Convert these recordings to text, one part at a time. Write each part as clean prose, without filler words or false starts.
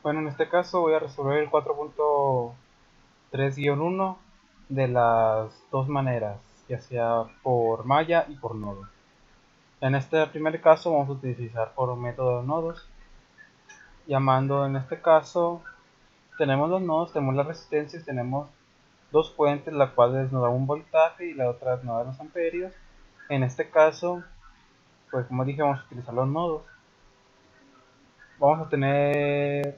Bueno, en este caso voy a resolver el 4.3-1 de las dos maneras, ya sea por malla y por nodo. En este primer caso vamos a utilizar por método de nodos, llamando en este caso, tenemos los nodos, tenemos las resistencias, tenemos dos fuentes, la cual nos da un voltaje y la otra nos da los amperios. En este caso, pues como dije, vamos a utilizar los nodos. Vamos a tener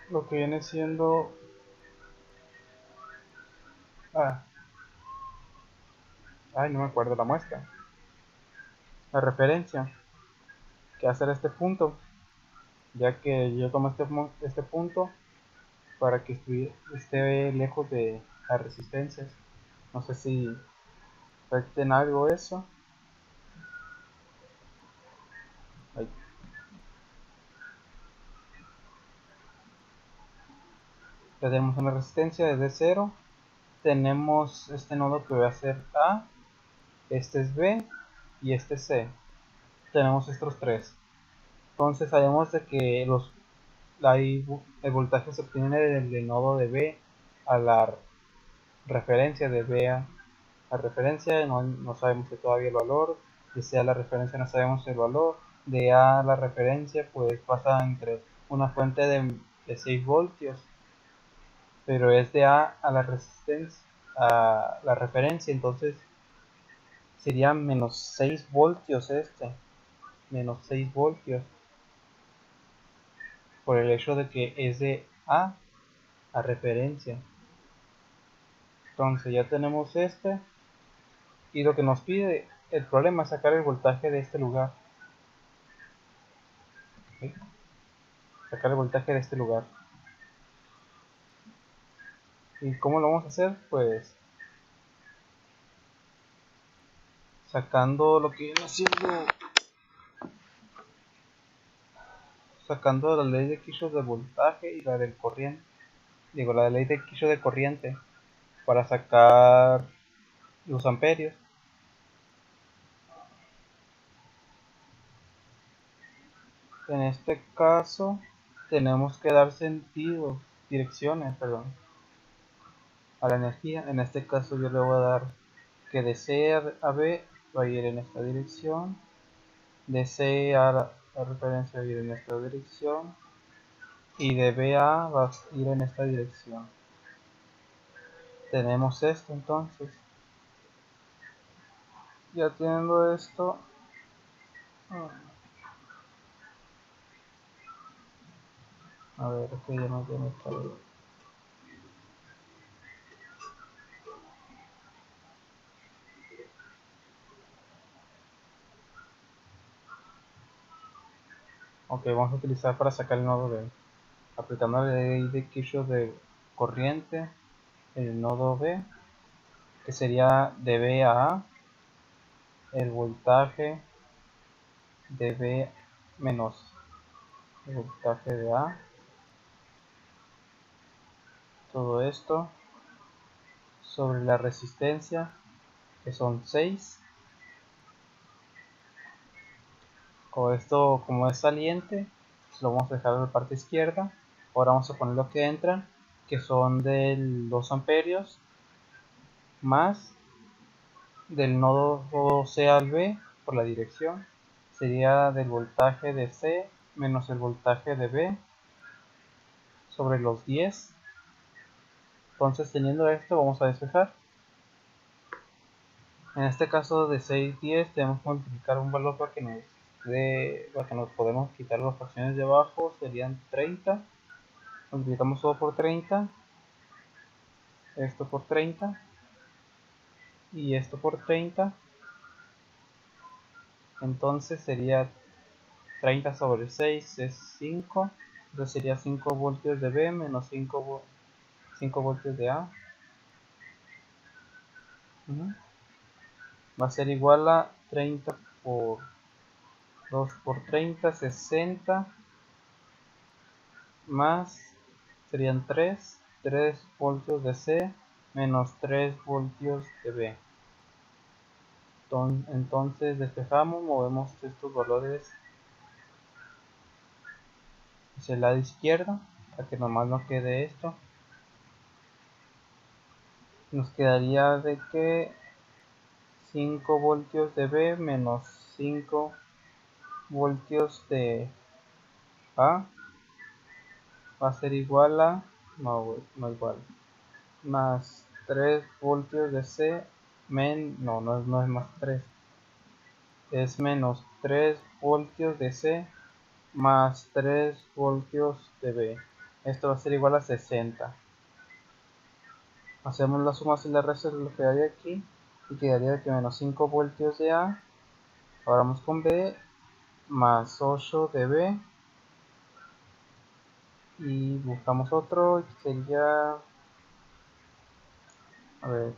lo que viene siendo... no me acuerdo la muestra. La referencia que hacer este punto, ya que yo tomo este punto para que esté lejos de las resistencias. No sé si afecten algo eso. Ahí. Ya tenemos una resistencia desde 0. Tenemos este nodo que va a ser A, este es B y este es C. Tenemos estos tres. Entonces sabemos de que el voltaje se obtiene del nodo de B a la referencia, de B a la referencia, no sabemos todavía el valor, de C a la referencia no sabemos el valor, de A a la referencia pues pasa entre una fuente de 6 voltios, pero es de A a la resistencia, a la referencia, entonces sería menos 6 voltios menos 6 voltios, por el hecho de que es de A a referencia. Entonces ya tenemos y lo que nos pide el problema es sacar el voltaje de este lugar. ¿Sí? Sacar el voltaje de este lugar. ¿Y cómo lo vamos a hacer? Pues sacando lo que viene haciendo, sacando la ley de Kirchhoff del voltaje y la del corriente, digo la ley de Kirchhoff de corriente para sacar los amperios. En este caso tenemos que dar sentido, direcciones, perdón, a la energía. En este caso yo le voy a dar que de C a B va a ir en esta dirección, de C a la referencia va a ir en esta dirección y de B a va a ir en esta dirección. Tenemos esto entonces. Ya teniendo esto, a ver, es que ya no tiene claro. Ok, vamos a utilizar para sacar el nodo B, aplicando la ley de Kirchhoff de corriente, el nodo B, que sería de B a A, el voltaje de B menos el voltaje de A, todo esto sobre la resistencia, que son 6. Con esto, como es saliente, lo vamos a dejar en la parte izquierda. Ahora vamos a poner lo que entran, que son del 2 amperios más del nodo C al B por la dirección, sería del voltaje de C menos el voltaje de B sobre los 10. Entonces, teniendo esto, vamos a despejar. En este caso de 6 10 tenemos que multiplicar un valor para que nos podemos quitar las fracciones de abajo, serían 30. Multiplicamos todo por 30, esto por 30 y esto por 30. Entonces sería 30 sobre 6 es 5. Entonces sería 5 voltios de B menos 5 voltios de A. Va a ser igual a 30 por 2 por 30, 60, más serían 3 voltios de C menos 3 voltios de B. Entonces despejamos, movemos estos valores hacia el lado izquierdo, para que nomás no quede esto. Nos quedaría de que 5 voltios de B menos 5 voltios de A va a ser igual a, no igual, más 3 voltios de C, no es más 3, es menos 3 voltios de C más 3 voltios de B. Esto va a ser igual a 60. Hacemos la suma y la resta de lo que hay aquí y quedaría que menos 5 voltios de A, ahora vamos con B, más 8 de B y buscamos otro que sería, a ver,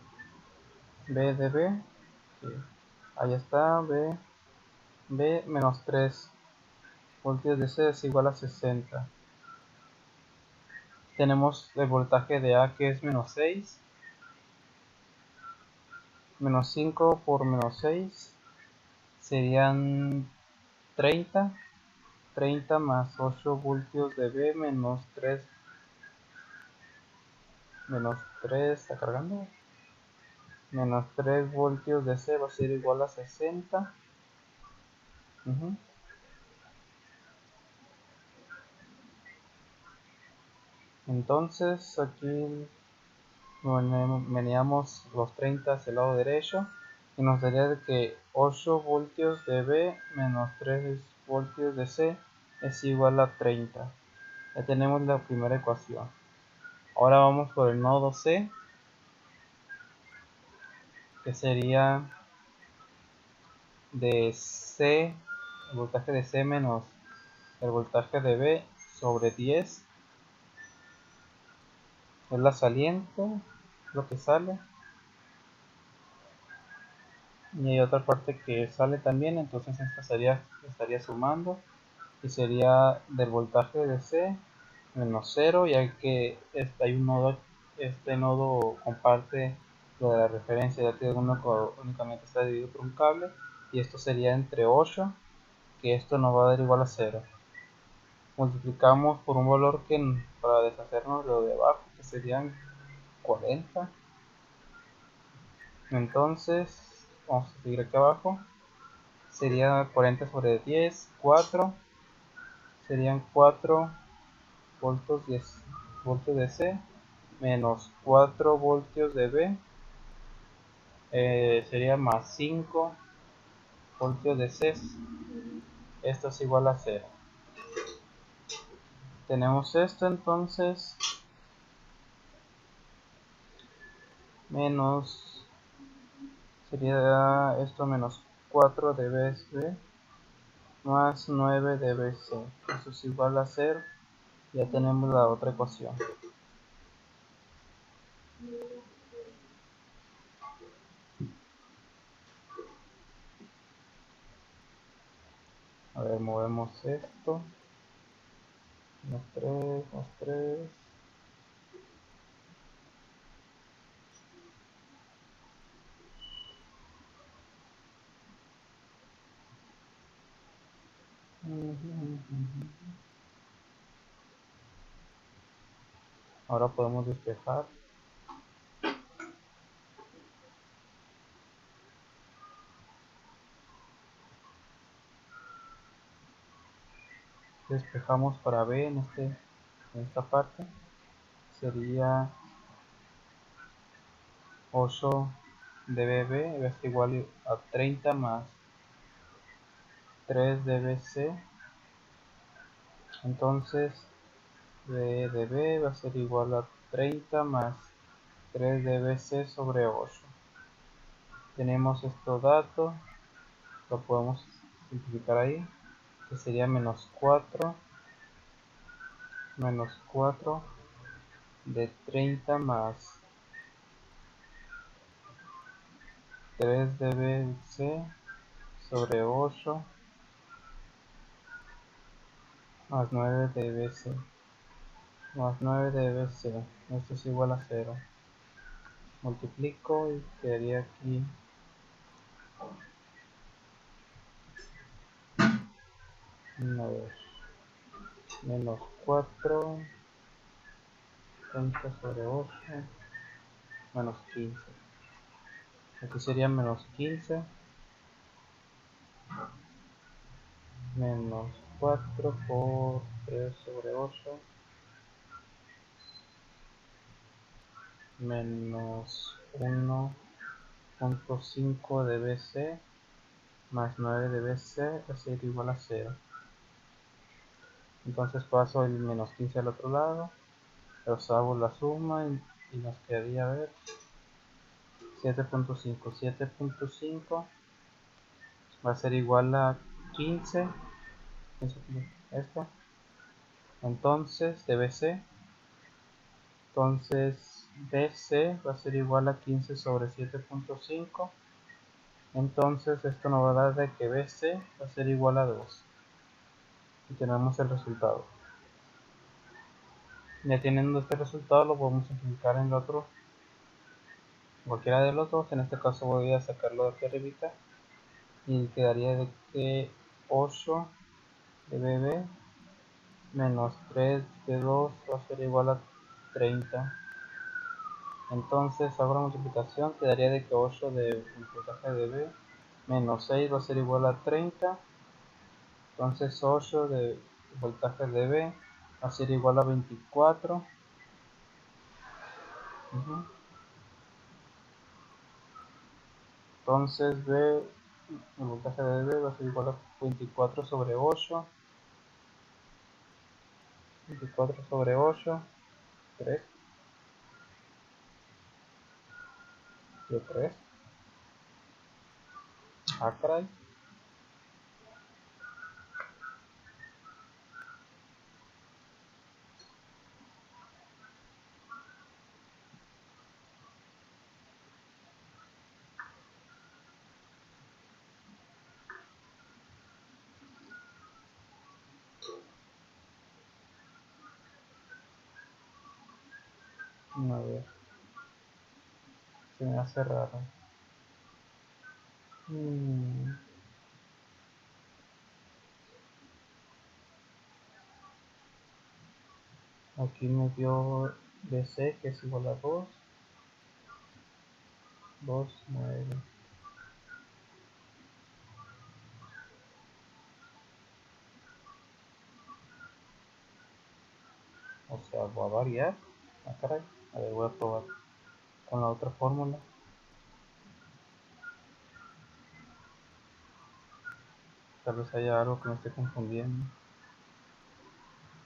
B de B, sí, ahí está, B menos 3 voltios de C es igual a 60. Tenemos el voltaje de A que es menos 6, menos 5 por menos 6 serían 30, 30 más 8 voltios de B menos 3, ¿está cargando? Menos 3 voltios de C va a ser igual a 60. Entonces aquí veníamos los 30 hacia el lado derecho y nos daría de que 8 voltios de B menos 3 voltios de C es igual a 30. Ya tenemos la primera ecuación. Ahora vamos por el nodo C, que sería de C, el voltaje de C menos el voltaje de B sobre 10. Es la saliente, lo que sale. Y hay otra parte que sale también, entonces esta estaría sumando. Y sería del voltaje de C menos 0, ya que hay un nodo, este nodo comparte lo de la referencia, ya que uno únicamente está dividido por un cable, y esto sería entre 8, que esto nos va a dar igual a 0. Multiplicamos por un valor que para deshacernos de lo de abajo, que serían 40. Entonces vamos a seguir aquí abajo, sería 40 sobre 10, 4, serían 4 voltios de C menos 4 voltios de B, sería más 5 voltios de C. Esto es igual a 0. Tenemos esto entonces, menos, sería esto menos 4 de BC más 9 de BC. Esto es igual a 0. Ya tenemos la otra ecuación. A ver, movemos esto. Más 3, más 3. Ahora podemos despejar. Despejamos para B en esta parte. Sería 8 de BB es igual a 30 más 3 de BC. Entonces B de B va a ser igual a 30 más 3 de BC sobre 8. Tenemos estos datos, lo podemos simplificar ahí, que sería menos 4 de 30 más 3 de BC sobre 8 más 9 de BC más 9 de BC. Esto es igual a 0. Multiplico y quedaría aquí a ver, menos 4, 30 sobre 8, menos 15. Aquí sería menos 15, menos 4 por 3 sobre 8, menos 1.5 de BC, más 9 de BC, va a ser igual a 0. Entonces paso el menos 15 al otro lado, los hago la suma y nos quedaría, a ver, 7.5. 7.5 va a ser igual a 15, esto, entonces de BC, entonces BC va a ser igual a 15 sobre 7.5, entonces esto nos va a dar de que BC va a ser igual a 2 y tenemos el resultado. Ya teniendo este resultado lo podemos simplificar en el otro, cualquiera de los dos. En este caso voy a sacarlo de aquí arribita y quedaría de que 8 de BB menos 3 de 2 va a ser igual a 30. Entonces hago la multiplicación, quedaría de que 8 de voltaje de B menos 6 va a ser igual a 30. Entonces 8 de voltaje de B va a ser igual a 24. Entonces B, el voltaje de B va a ser igual a 24 sobre 8. 24 sobre 8, 3, de 3. Ah, caray. A ver, se me hace raro. Aquí me dio DC que es igual a 2, 2, 9. O sea, voy a variar. Ah, caray. A ver, voy a probar con la otra fórmula. Tal vez haya algo que me esté confundiendo.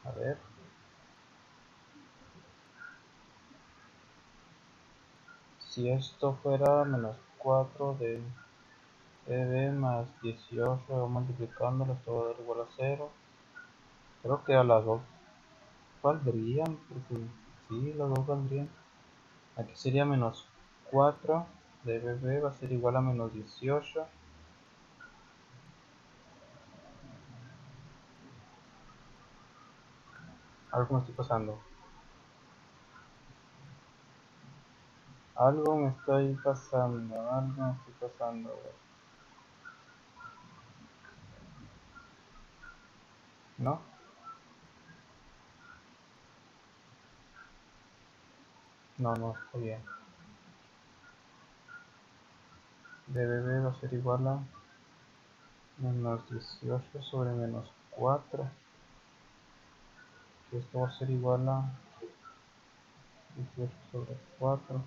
A ver. Si esto fuera menos 4 de EB más 18 multiplicándolo, esto va a dar igual a 0. Creo que a las dos valdrían, porque sí, las dos valdrían. Aquí sería menos 4 de BB va a ser igual a menos 18. Algo me estoy pasando. Algo me estoy pasando. ¿No? No, no está bien. De BB va a ser igual a menos 18 sobre menos 4. Que esto va a ser igual a 18 sobre 4.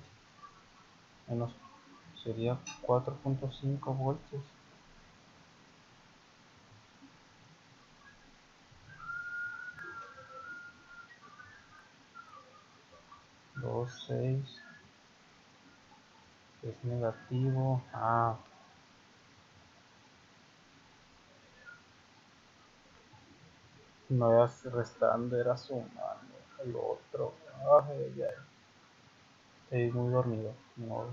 Menos sería 4.5 voltios. 2, 6. Es negativo. Ah, no era restando, era sumando. El otro. Ay, ay, ay. Estoy muy dormido. No.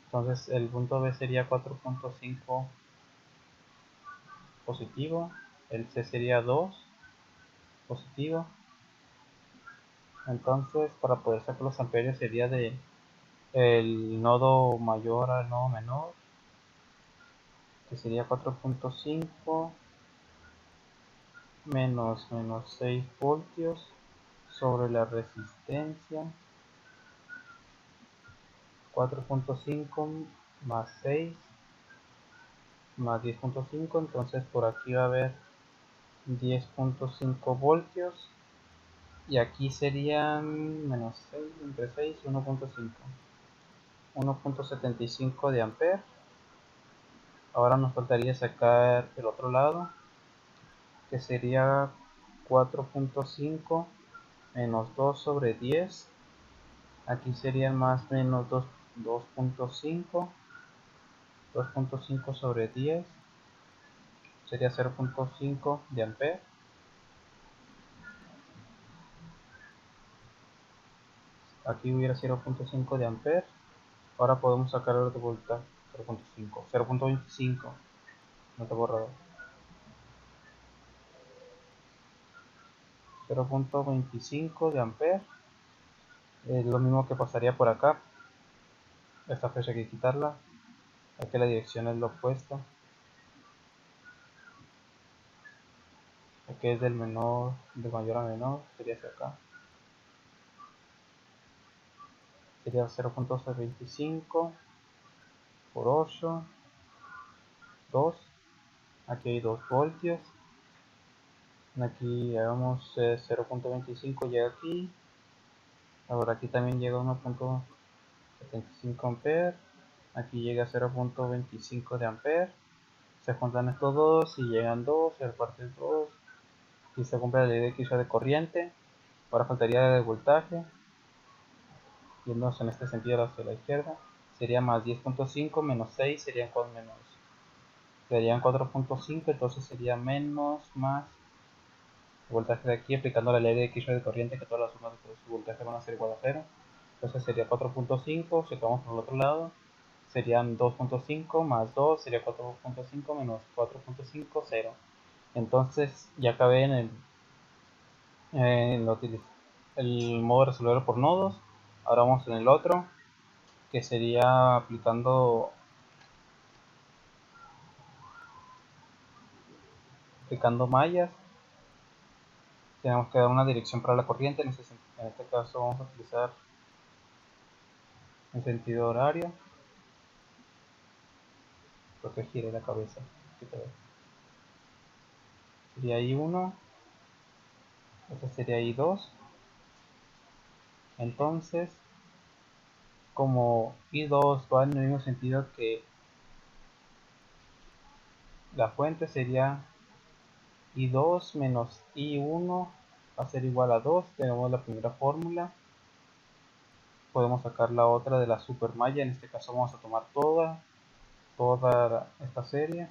Entonces el punto B sería 4.5 positivo. El C sería 2 positivo. Entonces para poder sacar los amperios sería de el nodo mayor al nodo menor, que sería 4.5 menos 6 voltios sobre la resistencia 4.5 más 6 más 10.5, entonces por aquí va a haber 10.5 voltios y aquí serían menos 6 entre 6 1.5 1.75 de amper. Ahora nos faltaría sacar el otro lado, que sería 4.5 menos 2 sobre 10. Aquí serían más menos 2.5 2.5 sobre 10 sería 0.5 de amper. Aquí hubiera 0.5 de amper. Ahora podemos sacar el de voltaje 0.5 0.25, no te borrado, 0.25 de amper. Es lo mismo que pasaría por acá. Esta flecha hay que quitarla, aquí la dirección es la opuesta, aquí es del menor, de mayor a menor, sería hacia acá, sería 0.25 por 8, 2, aquí hay 2 voltios, aquí hagamos 0.25 llega aquí, ahora aquí también llega 1.75 amper, aquí llega 0.25 de amper, se juntan estos dos y llegan 2, se reparten 2 y se cumple la ley de Kirchhoff de corriente. Ahora faltaría el voltaje, yéndonos en este sentido hacia la izquierda, sería más 10.5 menos 6 serían 4.5, entonces sería menos más el voltaje de aquí, aplicando la ley de Kirchhoff de corriente, que todas las sumas de su voltaje van a ser igual a 0. Entonces sería 4.5, si vamos por el otro lado, serían 2.5 más 2 sería 4.5 menos 4.5, 0. Entonces ya acabé el modo de resolver por nodos. Ahora vamos en el otro, que sería aplicando mallas. Tenemos que dar una dirección para la corriente, en este caso vamos a utilizar en sentido horario. Creo que gire la cabeza. Sería I1, este sería I2. Entonces, como I2 va en el mismo sentido que la fuente, sería I2 menos I1 va a ser igual a 2. Tenemos la primera fórmula. Podemos sacar la otra de la supermalla. En este caso vamos a tomar toda esta serie,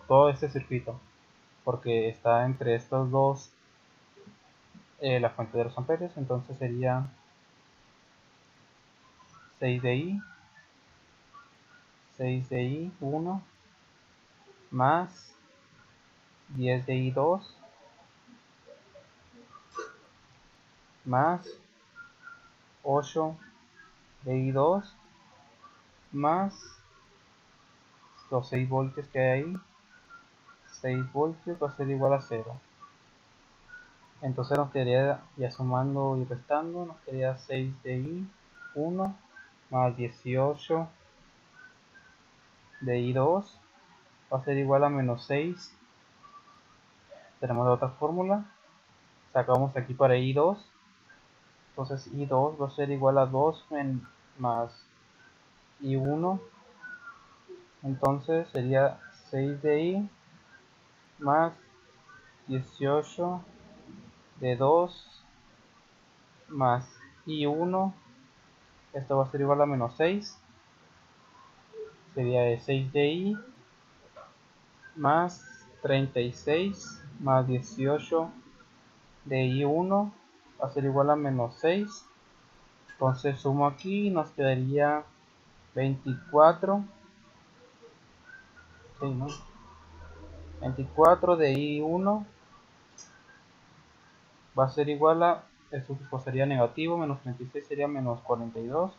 todo este circuito, porque está entre estos dos la fuente de los amperios. Entonces sería 6 de I, 6 de I1 más 10 de I2 más 8 de I2 más los 6 voltios que hay ahí. 6 voltios va a ser igual a 0. Entonces nos quedaría, ya sumando y restando, nos quedaría 6 de I1 más 18 de I2 va a ser igual a menos 6. Tenemos la otra fórmula, sacamos aquí para I2, entonces I2 va a ser igual a 2 más I1, entonces sería 6 de I más 18 de 2 más I1, esto va a ser igual a menos 6, sería de 6 de I más 36 más 18 de I1 va a ser igual a menos 6. Entonces sumo aquí y nos quedaría 24, sí, ¿no? 24 de I1 va a ser igual a, esto sería negativo, menos 36 sería menos 42,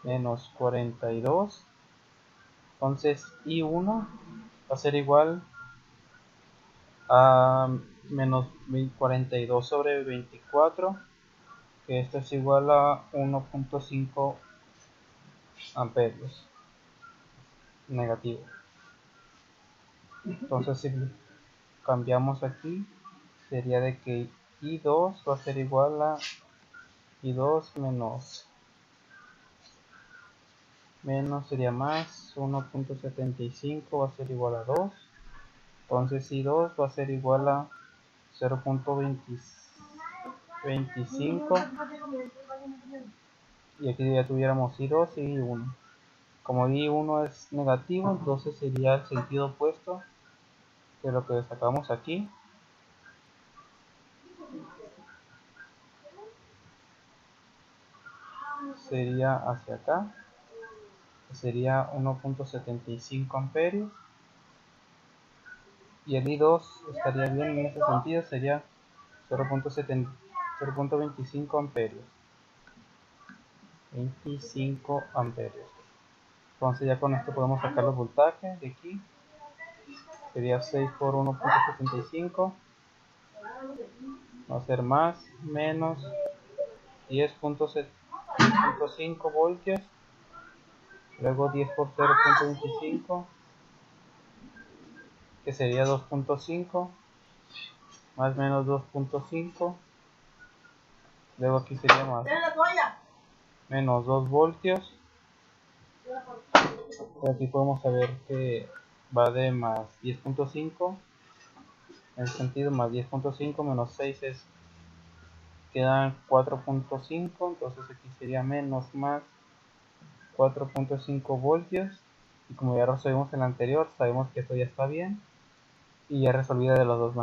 menos 42 Entonces I1 va a ser igual a menos 42 sobre 24, que esto es igual a 1.5 amperios negativo. Entonces si cambiamos aquí, sería de que I2 va a ser igual a I2 menos sería más 1.75 va a ser igual a 2. Entonces I2 va a ser igual a 0.25, y aquí ya tuviéramos I2 y I1. Como I1 es negativo, entonces sería el sentido opuesto de lo que sacamos aquí. Sería hacia acá, sería 1.75 amperios, y el I2 estaría bien en ese sentido, sería 0.25 amperios. 25 amperios. Entonces ya con esto podemos sacar los voltajes de aquí. Sería 6 por 1.75. Va a ser más, menos 10.5 voltios. Luego 10 por 0.25, que sería 2.5. Más menos 2.5. Luego aquí sería más menos 2 voltios. Y aquí podemos saber que va de más 10.5. En el sentido, más 10.5 menos 6 quedan 4.5. Entonces aquí sería menos más 4.5 voltios. Y como ya resolvimos en el anterior, sabemos que esto ya está bien. Y ya resolvida de las dos maneras.